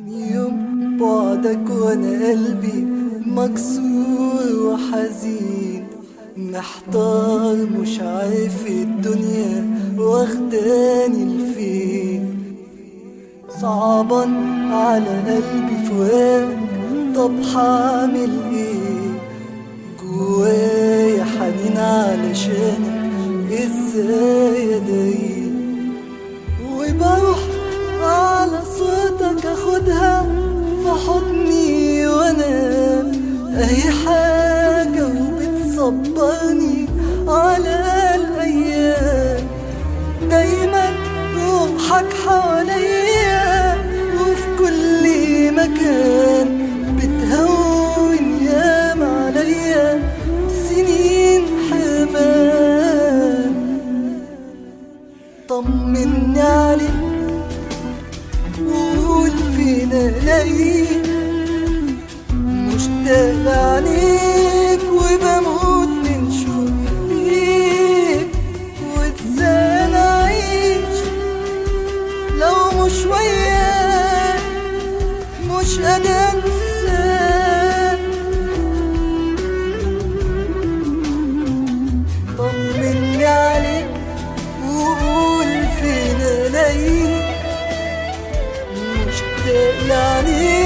يوم بعدك وانا قلبي مكسور وحزين، محتار مش عارف الدنيا واخداني لفين. صعبا على قلبي فراق، طب حعمل ايه؟ جوايا حنين علشانك، ازاي اداري؟ وبروح على صوتك اخدها في حضني وانام، اي حاجة وبتصبرني على الايام. دايما روحك حواليا وفي كل مكان، بتهون ياما عليا سنين حرمان. طمني عليك وقول فين الاقيك، مشتاق لعينيك وبموت من شوق ليك. وازاي انا اعيش لو مش وياك، مش قادر انساك. طمني عليك وقول فين الاقيك، مشتاق لعينيك